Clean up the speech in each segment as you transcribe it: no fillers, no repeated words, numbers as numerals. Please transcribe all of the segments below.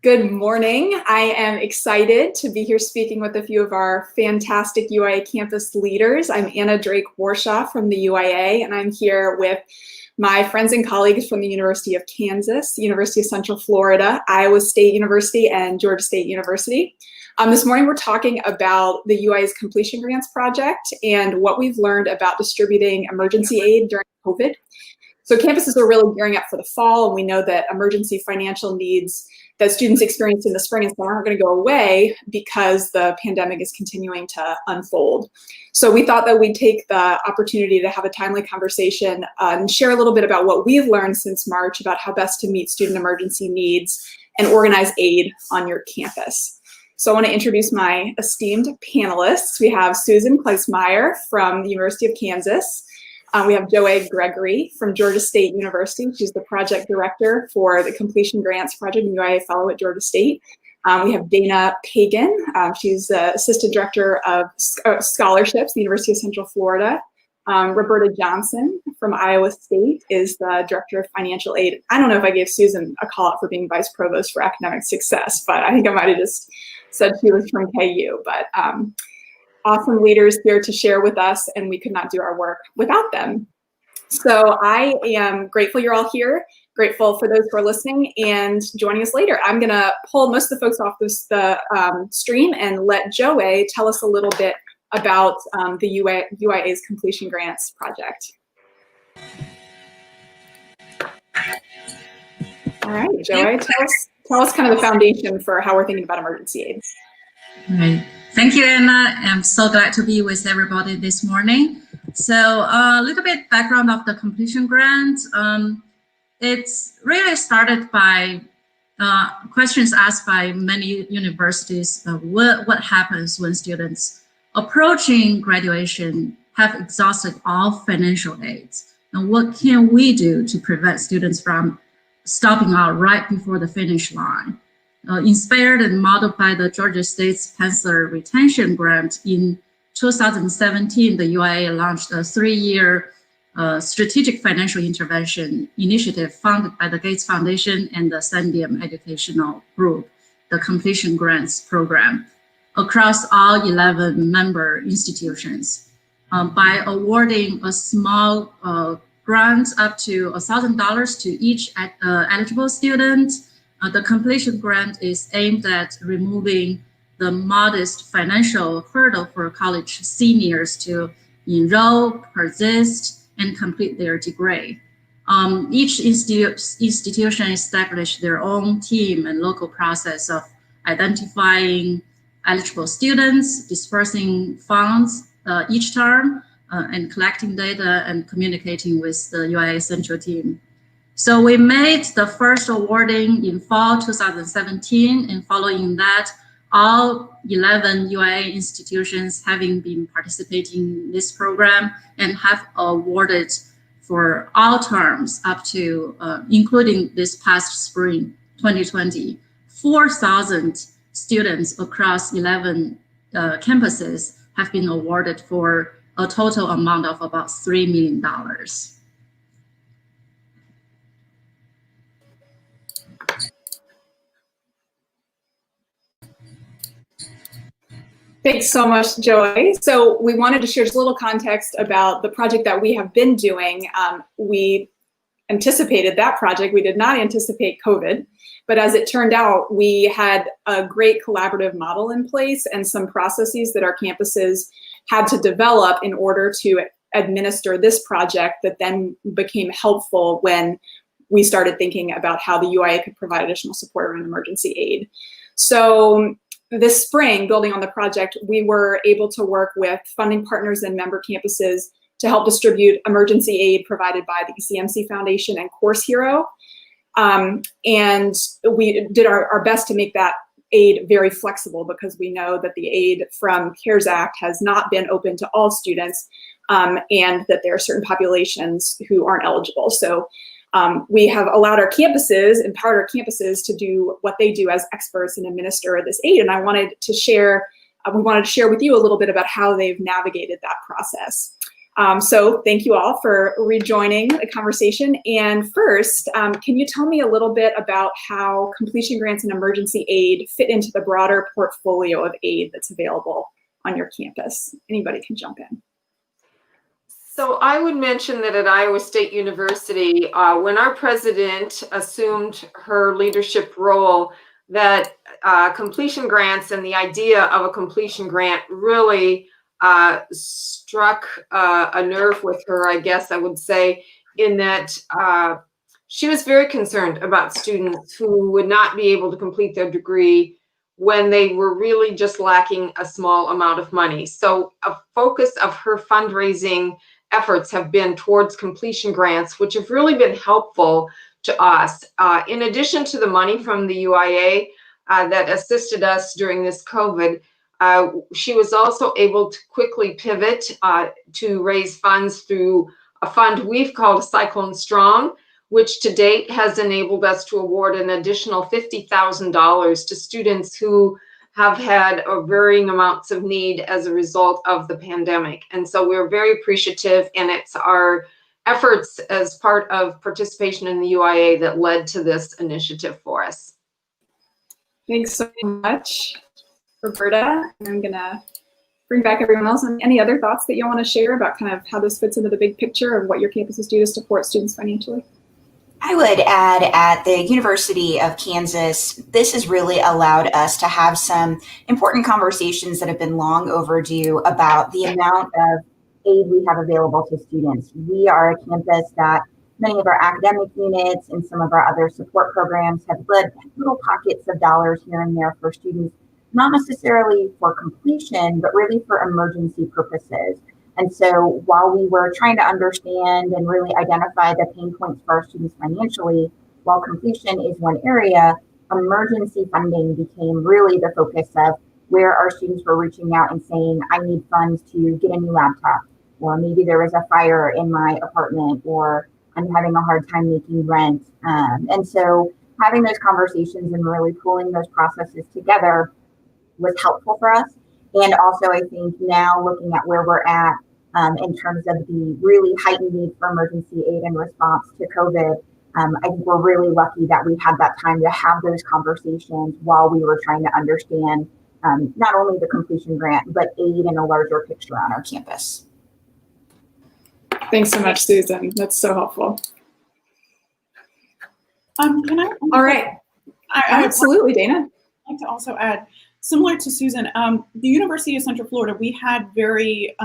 Good morning. I am excited to be here speaking with a few of our fantastic UIA campus leaders. I'm Anna Drake-Warshaw from the UIA, and I'm here with my friends and colleagues from the University of Kansas, University of Central Florida, Iowa State University, and Georgia State University. This morning we're talking about the UIA's Completion Grants Project and what we've learned about distributing emergency aid during COVID. So campuses are really gearing up for the fall, and we know that emergency financial needs that students experience in the spring and summer aren't going to go away because the pandemic is continuing to unfold. So we thought that we'd take the opportunity to have a timely conversation and share a little bit about what we've learned since March about how best to meet student emergency needs and organize aid on your campus. So I want to introduce my esteemed panelists. We have Susan Kleismeyer from the University of Kansas. We have Joanne Gregory from Georgia State University. She's the project director for the Completion Grants Project and UIA fellow at Georgia State. We have Dana Pagan. She's the assistant director of scholarships at the University of Central Florida. Roberta Johnson from Iowa State is the director of financial aid. I don't know if I gave Susan a call out for being vice provost for academic success, but I think I might have just said she was from KU. But awesome leaders here to share with us, and we could not do our work without them. So I am grateful you're all here, grateful for those who are listening and joining us later. I'm gonna pull most of the folks off the stream and let Joey tell us a little bit about the UIA's Completion Grants Project. All right, Joey, tell us kind of the foundation for how we're thinking about emergency aid. All right. Thank you, Anna. I'm so glad to be with everybody this morning. So a little bit background of the completion grant. It's really started by questions asked by many universities. What happens when students approaching graduation have exhausted all financial aids? And what can we do to prevent students from stopping out right before the finish line? Inspired and modeled by the Georgia State's Panther Retention Grant, in 2017, the UIA launched a 3-year strategic financial intervention initiative funded by the Gates Foundation and the Sandium Educational Group, the Completion Grants Program, across all 11 member institutions. By awarding a small grant up to $1,000 to each eligible student, the completion grant is aimed at removing the modest financial hurdle for college seniors to enroll, persist, and complete their degree. Each institution established their own team and local process of identifying eligible students, dispersing funds each term, and collecting data and communicating with the UIA central team. So we made the first awarding in fall 2017, and following that, all 11 UIA institutions having been participating in this program and have awarded for all terms up to, including this past spring, 2020, 4,000 students across 11 campuses have been awarded for a total amount of about $3 million. Thanks so much, Joey. So we wanted to share just a little context about the project that we have been doing. We anticipated that project. We did not anticipate COVID, but as it turned out, we had a great collaborative model in place and some processes that our campuses had to develop in order to administer this project that then became helpful when we started thinking about how the UIA could provide additional support around emergency aid. So this spring, building on the project, we were able to work with funding partners and member campuses to help distribute emergency aid provided by the ECMC Foundation and Course Hero. And we did our best to make that aid very flexible because we know that the aid from CARES Act has not been open to all students and that there are certain populations who aren't eligible. So we have allowed our campuses, empowered our campuses to do what they do as experts and administer this aid. And I wanted to share, we wanted to share with you a little bit about how they've navigated that process. So thank you all for rejoining the conversation. And first, can you tell me a little bit about how completion grants and emergency aid fit into the broader portfolio of aid that's available on your campus? Anybody can jump in. So I would mention that at Iowa State University, when our president assumed her leadership role, that completion grants and the idea of a completion grant really struck a nerve with her, I guess I would say, in that she was very concerned about students who would not be able to complete their degree when they were really just lacking a small amount of money. So a focus of her fundraising efforts have been towards completion grants, which have really been helpful to us. In addition to the money from the UIA that assisted us during this COVID, she was also able to quickly pivot to raise funds through a fund we've called Cyclone Strong, which to date has enabled us to award an additional $50,000 to students who have had varying amounts of need as a result of the pandemic. And so we're very appreciative, and it's our efforts as part of participation in the UIA that led to this initiative for us. Thanks so much, Roberta. I'm gonna bring back everyone else. And any other thoughts that you want to share about kind of how this fits into the big picture of what your campuses do to support students financially? I would add, at the University of Kansas, this has really allowed us to have some important conversations that have been long overdue about the amount of aid we have available to students. We are a campus that many of our academic units and some of our other support programs have led little pockets of dollars here and there for students, not necessarily for completion, but really for emergency purposes. And so while we were trying to understand and really identify the pain points for our students financially, while completion is one area, emergency funding became really the focus of where our students were reaching out and saying, I need funds to get a new laptop, or maybe there was a fire in my apartment, or I'm having a hard time making rent. And so having those conversations and really pulling those processes together was helpful for us. And also, I think now looking at where we're at in terms of the really heightened need for emergency aid in response to COVID, I think we're really lucky that we had that time to have those conversations while we were trying to understand not only the completion grant, but aid in a larger picture on our campus. Thanks so much, Susan. That's so helpful. Can I? All right. Absolutely, Dana. I'd like to also add, similar to Susan, the University of Central Florida, we had very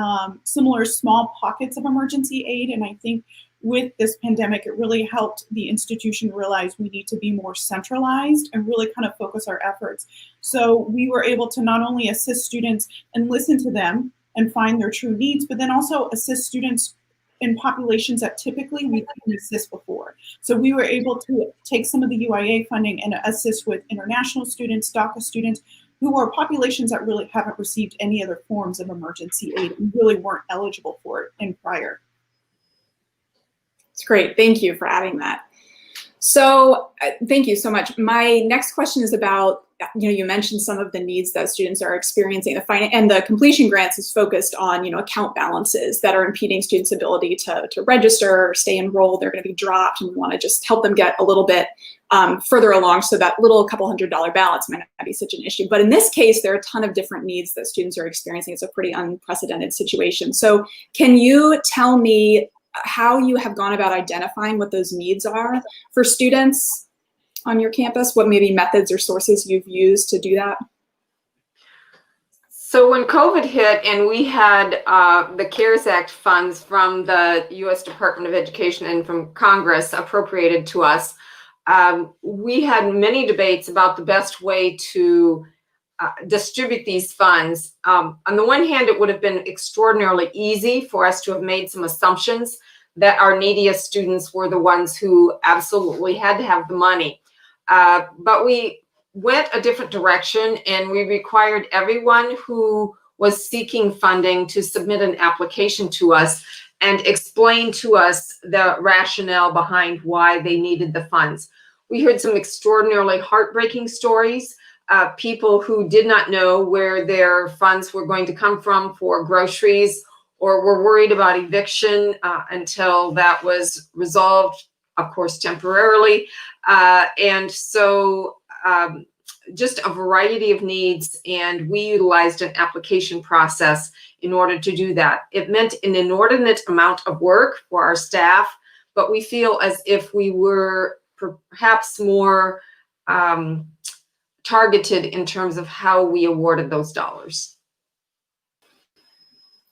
similar small pockets of emergency aid. And I think with this pandemic, it really helped the institution realize we need to be more centralized and really kind of focus our efforts. So we were able to not only assist students and listen to them and find their true needs, but then also assist students in populations that typically we couldn't assist before. So we were able to take some of the UIA funding and assist with international students, DACA students, who are populations that really haven't received any other forms of emergency aid and really weren't eligible for it in prior. It's great. Thank you for adding that. So thank you so much. My next question is about, you mentioned some of the needs that students are experiencing. And the completion grants is focused on, account balances that are impeding students' ability to register or stay enrolled. They're going to be dropped, and we want to just help them get a little bit further along, so that little couple $100 balance might not be such an issue. But in this case, there are a ton of different needs that students are experiencing. It's a pretty unprecedented situation. So can you tell me how you have gone about identifying what those needs are for students on your campus? What maybe methods or sources you've used to do that? So when COVID hit and we had the CARES Act funds from the U.S. Department of Education and from Congress appropriated to us, we had many debates about the best way to distribute these funds. On the one hand, it would have been extraordinarily easy for us to have made some assumptions that our neediest students were the ones who absolutely had to have the money. But we went a different direction, and we required everyone who was seeking funding to submit an application to us and explain to us the rationale behind why they needed the funds. We heard some extraordinarily heartbreaking stories, people who did not know where their funds were going to come from for groceries or were worried about eviction until that was resolved, of course, temporarily. And so just a variety of needs, and we utilized an application process in order to do that. It meant an inordinate amount of work for our staff, but we feel as if we were perhaps more targeted in terms of how we awarded those dollars.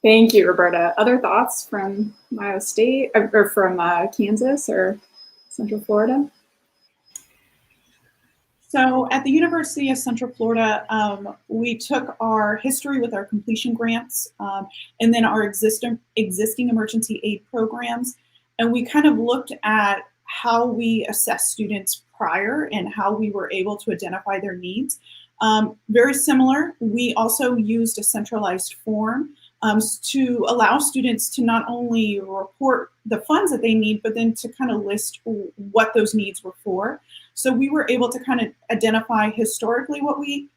Thank you, Roberta. Other thoughts from Ohio State or from Kansas or Central Florida? So at the University of Central Florida, we took our history with our completion grants and then our existing emergency aid programs, and we kind of looked at how we assess students prior and how we were able to identify their needs. Very similar, we also used a centralized form to allow students to not only report the funds that they need, but then to kind of list what those needs were for. So we were able to kind of identify historically what we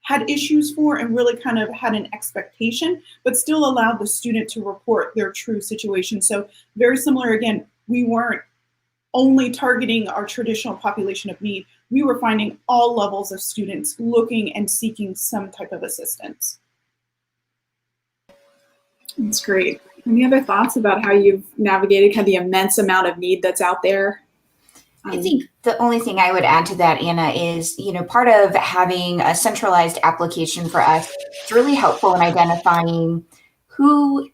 had issues for and really kind of had an expectation, but still allowed the student to report their true situation. So very similar, again, we weren't only targeting our traditional population of need. We were finding all levels of students looking and seeking some type of assistance. That's great. Any other thoughts about how you've navigated kind of the immense amount of need that's out there? I think the only thing I would add to that, Anna, is, part of having a centralized application for us is really helpful in identifying who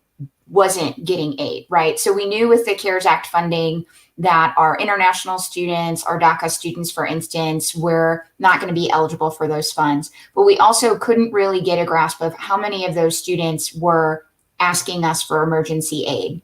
wasn't getting aid, right? So we knew with the CARES Act funding that our international students, our DACA students, for instance, were not going to be eligible for those funds. But we also couldn't really get a grasp of how many of those students were asking us for emergency aid.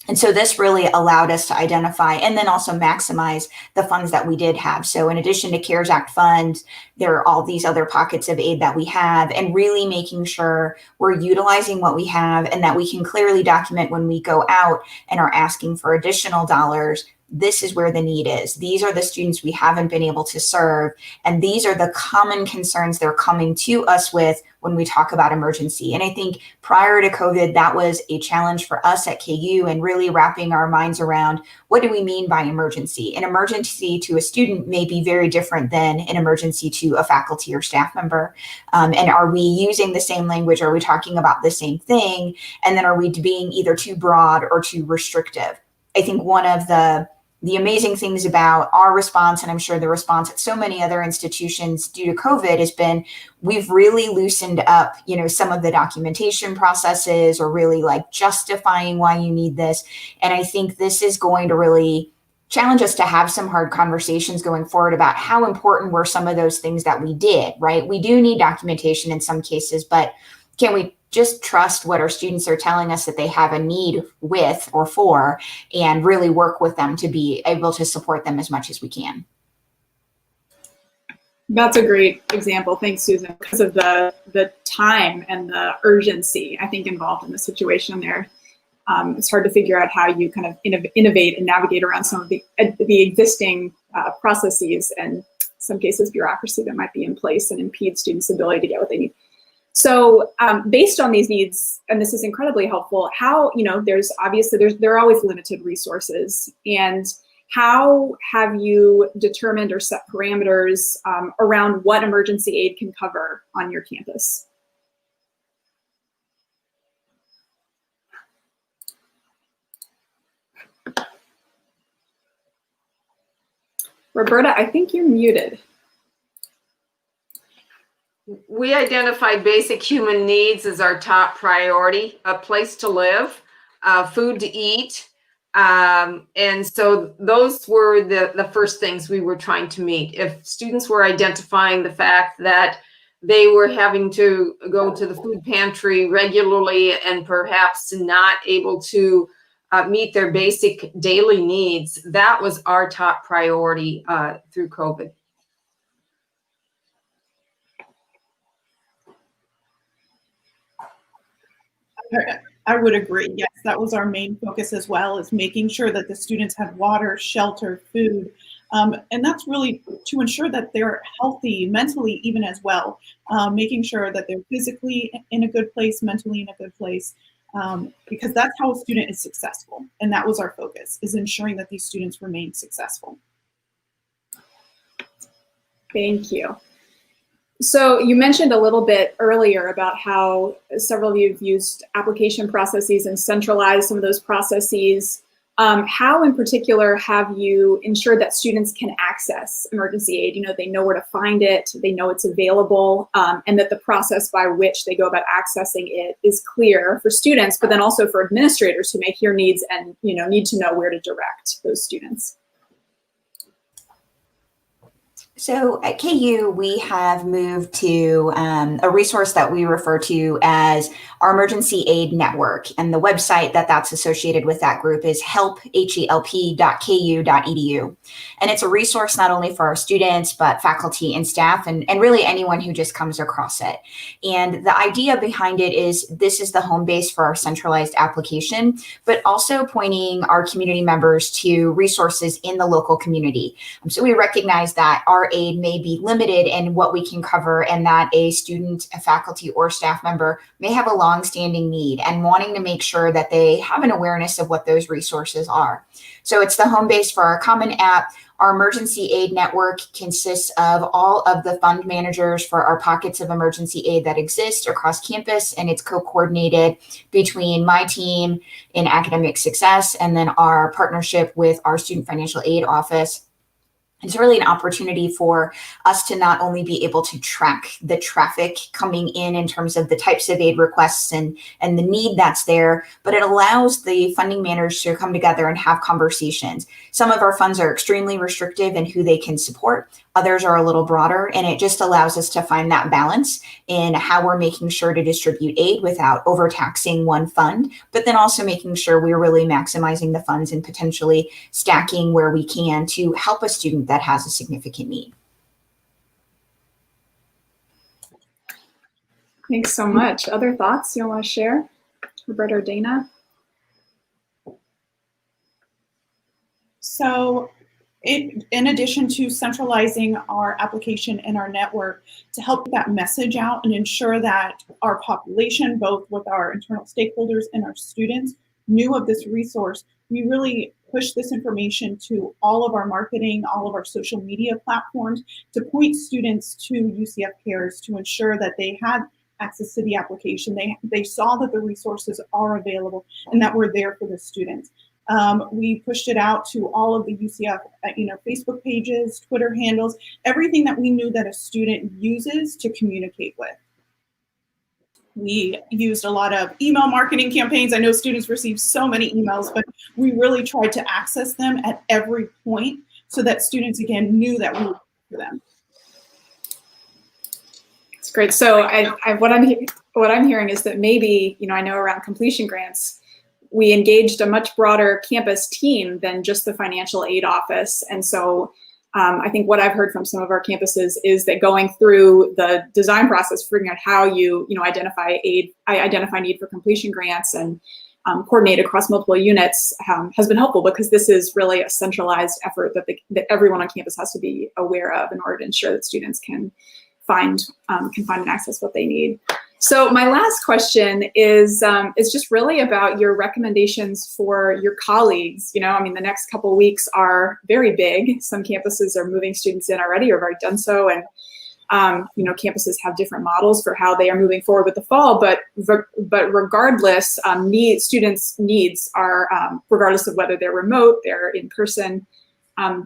And so this really allowed us to identify and then also maximize the funds that we did have. So in addition to CARES Act funds, there are all these other pockets of aid that we have, and really making sure we're utilizing what we have and that we can clearly document when we go out and are asking for additional dollars. This is where the need is. These are the students we haven't been able to serve. And these are the common concerns they're coming to us with when we talk about emergency. And I think prior to COVID, that was a challenge for us at KU, and really wrapping our minds around what do we mean by emergency? An emergency to a student may be very different than an emergency to a faculty or staff member. And are we using the same language? Are we talking about the same thing? And then are we being either too broad or too restrictive? I think one of the amazing things about our response, and I'm sure the response at so many other institutions due to COVID, has been we've really loosened up, some of the documentation processes, or really like justifying why you need this. And I think this is going to really challenge us to have some hard conversations going forward about how important were some of those things that we did, right? We do need documentation in some cases, but can we just trust what our students are telling us that they have a need with or for, and really work with them to be able to support them as much as we can? That's a great example. Thanks, Susan, because of the time and the urgency, I think, involved in the situation there. It's hard to figure out how you kind of innovate and navigate around some of the existing processes, and in some cases bureaucracy that might be in place and impede students' ability to get what they need. So based on these needs, and this is incredibly helpful, how, there's obviously, there are always limited resources, and how have you determined or set parameters around what emergency aid can cover on your campus? Roberta, I think you're muted. We identified basic human needs as our top priority: a place to live, food to eat. And so those were the first things we were trying to meet. If students were identifying the fact that they were having to go to the food pantry regularly and perhaps not able to meet their basic daily needs, that was our top priority through COVID. I would agree. Yes, that was our main focus as well, is making sure that the students had water, shelter, food. And that's really to ensure that they're healthy mentally even as well, making sure that they're physically in a good place, mentally in a good place. because that's how a student is successful. And that was our focus, is ensuring that these students remain successful. Thank you. So you mentioned a little bit earlier about how several of you have used application processes and centralized some of those processes. How in particular have you ensured that students can access emergency aid? You know, they know where to find it, they know it's available, and that the process by which they go about accessing it is clear for students, but then also for administrators who may hear needs and, you know, need to know where to direct those students. So at KU, we have moved to a resource that we refer to as our emergency aid network. And the website that's associated with that group is help.ku.edu. And it's a resource not only for our students, but faculty and staff, and really anyone who just comes across it. And the idea behind it is this is the home base for our centralized application, but also pointing our community members to resources in the local community. So we recognize that our aid may be limited in what we can cover, and that a student, a faculty, or staff member may have a long-standing need and wanting to make sure that they have an awareness of what those resources are. So it's the home base for our common app. Our emergency aid network consists of all of the fund managers for our pockets of emergency aid that exist across campus, and it's co-coordinated between my team in academic success and then our partnership with our student financial aid office. It's really an opportunity for us to not only be able to track the traffic coming in terms of the types of aid requests and the need that's there, but it allows the funding managers to come together and have conversations. Some of our funds are extremely restrictive in who they can support. Others are a little broader, and it just allows us to find that balance in how we're making sure to distribute aid without overtaxing one fund, but then also making sure we're really maximizing the funds and potentially stacking where we can to help a student that has a significant need. Thanks so much. Other thoughts you want to share, Roberta or Dana? So in addition to centralizing our application and our network to help get that message out and ensure that our population, both with our internal stakeholders and our students, knew of this resource, we really push this information to all of our marketing, all of our social media platforms to point students to UCF Cares to ensure that they had access to the application. They saw that the resources are available and that we're there for the students. We pushed it out to all of the UCF, Facebook pages, Twitter handles, everything that we knew that a student uses to communicate with. We used a lot of email marketing campaigns. I know students receive so many emails, but we really tried to access them at every point so that students, again, knew that we were for them. That's great. So what I'm hearing is that maybe, I know around completion grants, we engaged a much broader campus team than just the financial aid office. And so I think what I've heard from some of our campuses is that going through the design process, figuring out how you identify need for completion grants and coordinate across multiple units has been helpful, because this is really a centralized effort that everyone on campus has to be aware of in order to ensure that students can find and access what they need. So my last question is just really about your recommendations for your colleagues. The next couple of weeks are very big. Some campuses are moving students in already or have already done so. And, campuses have different models for how they are moving forward with the fall. But regardless, students' needs are, regardless of whether they're remote, they're in person,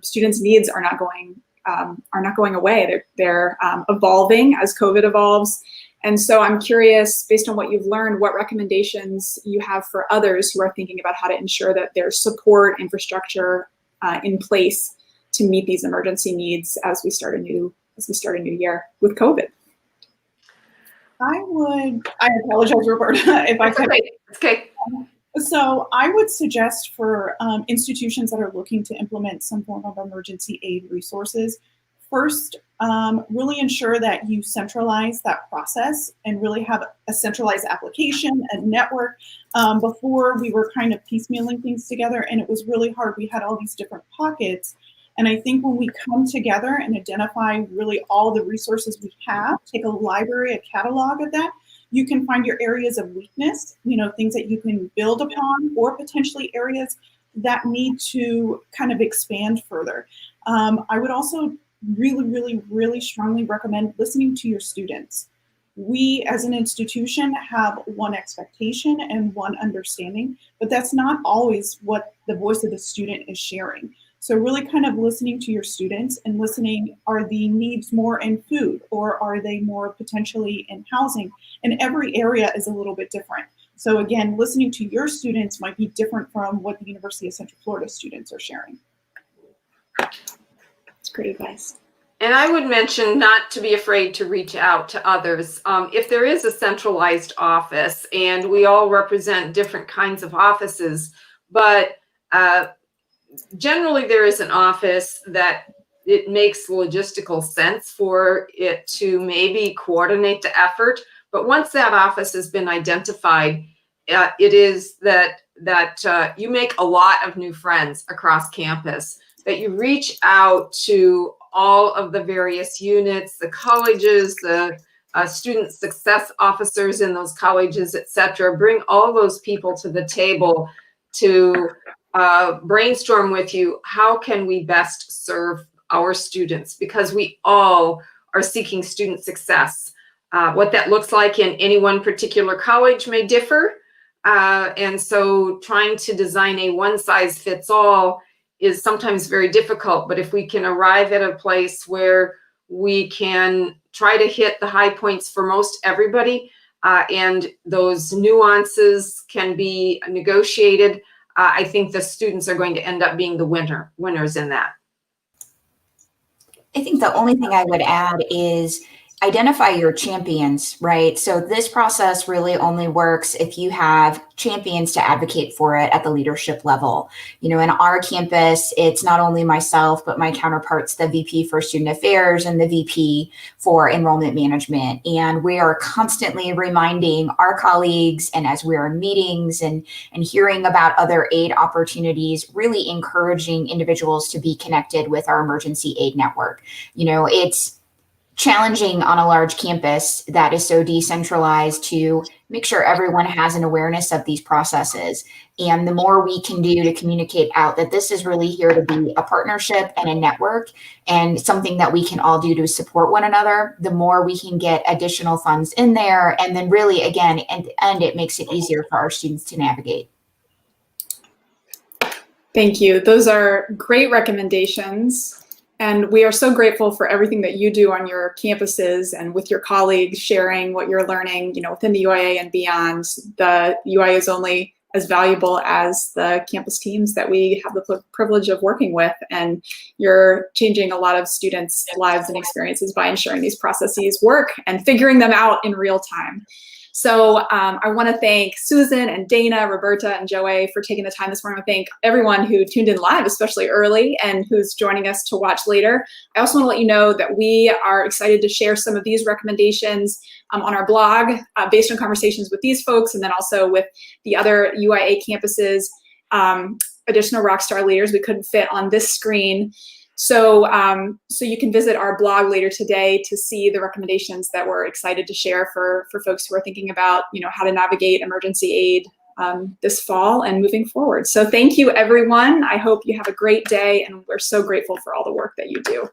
students' needs are not going away. They're evolving as COVID evolves. And so I'm curious, based on what you've learned, what recommendations you have for others who are thinking about how to ensure that there's support infrastructure in place to meet these emergency needs as we start a new year with COVID. I apologize, Roberta, if I could. It's okay. So I would suggest for institutions that are looking to implement some form of emergency aid resources, first, really ensure that you centralize that process and really have a centralized application and network. Before, we were kind of piecemealing things together, and it was really hard. We had all these different pockets. And I think when we come together and identify really all the resources we have, take a library, a catalog of that, You can find your areas of weakness, things that you can build upon, or potentially areas that need to kind of expand further. I would also really, really, really strongly recommend listening to your students. We as an institution have one expectation and one understanding, but that's not always what the voice of the student is sharing. So really kind of listening to your students and listening, are the needs more in food, or are they more potentially in housing? And every area is a little bit different. So again, listening to your students might be different from what the University of Central Florida students are sharing. That's great advice. And I would mention not to be afraid to reach out to others. If there is a centralized office, and we all represent different kinds of offices, but generally there is an office that it makes logistical sense for it to maybe coordinate the effort. But once that office has been identified, it is that you make a lot of new friends across campus, that you reach out to all of the various units, the colleges, the student success officers in those colleges, et cetera. Bring all those people to the table to brainstorm with you, how can we best serve our students? Because we all are seeking student success. What that looks like in any one particular college may differ. And so trying to design a one-size-fits-all is sometimes very difficult, but if we can arrive at a place where we can try to hit the high points for most everybody, and those nuances can be negotiated, I think the students are going to end up being the winners in that. I think the only thing I would add is identify your champions, right? So this process really only works if you have champions to advocate for it at the leadership level. In our campus, it's not only myself, but my counterparts, the VP for Student Affairs and the VP for Enrollment Management. And we are constantly reminding our colleagues, and as we're in meetings and hearing about other aid opportunities, really encouraging individuals to be connected with our emergency aid network. It's challenging on a large campus that is so decentralized to make sure everyone has an awareness of these processes. And the more we can do to communicate out that this is really here to be a partnership and a network and something that we can all do to support one another, the more we can get additional funds in there. And then really, again, at the end, it makes it easier for our students to navigate. Thank you. Those are great recommendations. And we are so grateful for everything that you do on your campuses and with your colleagues, sharing what you're learning, within the UIA and beyond. The UIA is only as valuable as the campus teams that we have the privilege of working with. And you're changing a lot of students' lives and experiences by ensuring these processes work and figuring them out in real time. So I want to thank Susan and Dana, Roberta, and Joey for taking the time this morning. I thank everyone who tuned in live, especially early, and who's joining us to watch later. I also want to let you know that we are excited to share some of these recommendations on our blog based on conversations with these folks, and then also with the other UIA campuses, additional Rockstar leaders we couldn't fit on this screen. So you can visit our blog later today to see the recommendations that we're excited to share for folks who are thinking about, how to navigate emergency aid this fall and moving forward. So thank you, everyone. I hope you have a great day, and we're so grateful for all the work that you do.